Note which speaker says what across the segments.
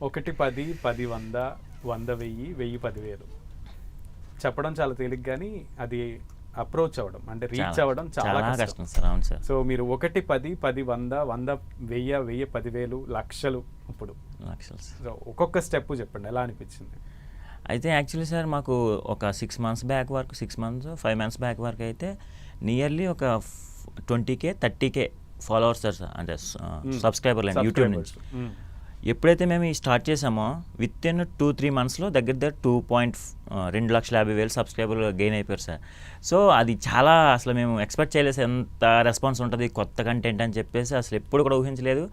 Speaker 1: 1 10 10 100 100 1000 1000 10,000 చెప్పడం చాలా తేలిక కానీ అది అప్రోచ్ అవ్వడం అంటే రీచ్ అవ్వడం చాలా కష్టం
Speaker 2: సార్. అవును సార్.
Speaker 1: సో మీరు 1 10 10 100 100 1000 1000 10,000 లక్షలు ఇప్పుడు
Speaker 2: లక్షలు.
Speaker 1: సో ఒక్కొక్క స్టెప్ చెప్పండి ఎలా అనిపించింది?
Speaker 2: అయితే యాక్చువల్లీ సార్ మాకు ఒక 6 మంత్స్ బ్యాక్ వరకు 6 మంత్స్ 5 మంత్స్ బ్యాక్ వరకు అయితే నియర్లీ ఒక 20K 30K ఫాలోవర్స్ సార్, అంటే సబ్స్క్రైబర్లు అండి యూట్యూబ్ నుంచి. ఎప్పుడైతే మేము ఈ స్టార్ట్ చేసామో విత్ ఇన్ 2-3 మంత్స్లో దగ్గర 2,50,000 సబ్స్క్రైబర్లు గెయిన్ అయిపోయారు సార్. సో అది చాలా అసలు మేము ఎక్స్పెక్ట్ చేయలేదు ఎంత రెస్పాన్స్ ఉంటుంది కొత్త కంటెంట్ అని చెప్పేసి అసలు ఎప్పుడు కూడా ఊహించలేదు.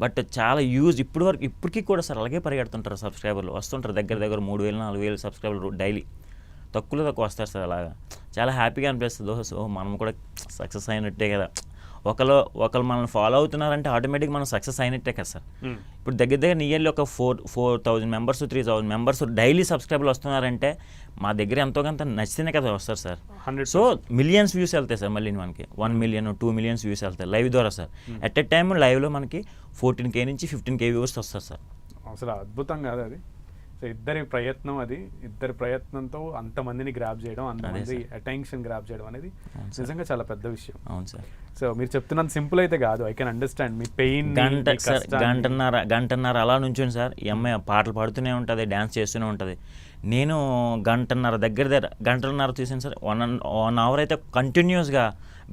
Speaker 2: బట్ చాలా యూజ్ ఇప్పటికీ కూడా సార్ అలాగే పరిగెడుతుంటారు సబ్స్క్రైబర్లు, వస్తుంటారు దగ్గర 3,000-4,000 సబ్స్క్రైబర్లు డైలీ, తక్కువ వస్తారు సార్. అలాగా చాలా హ్యాపీగా అనిపిస్తుంది. సో మనం కూడా సక్సెస్ అయినట్టే కదా, ఒకళ్ళు మనల్ని ఫాలో అవుతున్నారంటే ఆటోమేటిక్గా మనం సక్సెస్ అయినట్టే కదా సార్. ఇప్పుడు దగ్గర నియర్లీ ఒక 4,000 మెంబర్స్ 3,000 మెంబర్స్ డైలీ సబ్స్క్రైబర్లు వస్తున్నారంటే మా దగ్గర ఎంతో కొంత నచ్చితేనే కదా వస్తారు సార్. సో మిలియన్స్ వ్యూస్ వెళ్తాయి సార్, మళ్ళీ మనకి 1 million 2 million వ్యూస్ వెళ్తాయి లైవ్ ద్వారా సార్. ఎట్ ఎ టైమ్ లైవ్లో మనకి 14K నుంచి 15K వ్యూవర్స్ వస్తారు సార్.
Speaker 1: అసలు అద్భుతం కాదు అది. సో ఇద్దరి ప్రయత్నంతో అంతమందిని గ్రాప్ చేయడం, అంతమంది అటెన్షన్ గ్రాప్ చేయడం అనేది నిజంగా చాలా పెద్ద విషయం.
Speaker 2: అవును సార్.
Speaker 1: సో మీరు చెప్తున్నంత సింపుల్ అయితే కాదు. I can understand me pain.
Speaker 2: గంటన్నర అలా నుంచుని సార్, ఈ అమ్మాయి పాటలు పాడుతూనే ఉంటుంది, డ్యాన్స్ చేస్తూనే ఉంటుంది. నేను గంటన్నర చూసాను సార్. 1 hour అయితే కంటిన్యూస్గా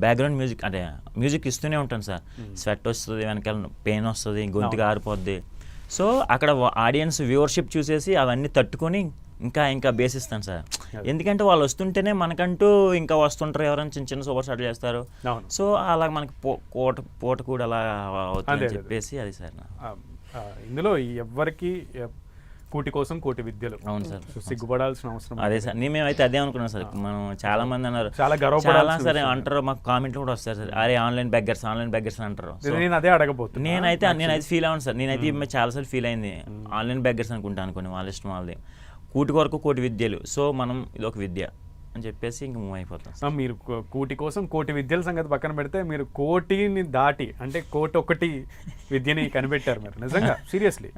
Speaker 2: బ్యాక్గ్రౌండ్ మ్యూజిక్ ఇస్తూనే ఉంటాను సార్. స్వెట్ వస్తుంది, వెనకాల పెయిన్ వస్తుంది, గొంతుగా ఆరిపోద్ది. సో అక్కడ ఆడియన్స్ వ్యూవర్షిప్ చూసేసి అవన్నీ తట్టుకొని ఇంకా బేసిస్తాను సార్. ఎందుకంటే వాళ్ళు వస్తుంటేనే మనకంటూ ఇంకా వస్తుంటారు, ఎవరైనా చిన్న సూపర్ స్టార్ట్ చేస్తారు. సో అలా మనకి పూట కూడా అలా అవుతుందని చెప్పేసి అది సార్.
Speaker 1: ఇందులో ఎవరికి కూటి కోసం కోటి విద్యలు.
Speaker 2: అవును సార్.
Speaker 1: సిగ్గుపడాల్సిన అవసరం
Speaker 2: అదే సార్. మేమైతే అదే అనుకున్నాం సార్. మనం చాలా మంది అన్నారు,
Speaker 1: చాలా గర్వపడాలి
Speaker 2: సరే అంటారు, మాకు కామెంట్లు కూడా వస్తారు సార్, అరే ఆన్లైన్ బెగ్గర్స్ అంటారు.
Speaker 1: నేను అదే అడగబోతున్నా.
Speaker 2: నేనైతే ఫీల్ అవ్వను సార్. నేనైతే చాలాసార్లు ఫీల్ అయింది, ఆన్లైన్ బెగ్గర్స్ అనుకుంటాను వాళ్ళ ఇష్టం వాళ్ళది. కూటి కొరకు కోటి విద్యలు, సో మనం ఇదొక విద్య అని చెప్పేసి ఇంక మూవ్ అయిపోతాం.
Speaker 1: మీరు కూటి కోసం కోటి విద్యల సంగతి పక్కన పెడితే మీరు కోటిని దాటి అంటే 1,01 విద్యని కనిపెట్టారు మీరు నిజంగా, సీరియస్లీ.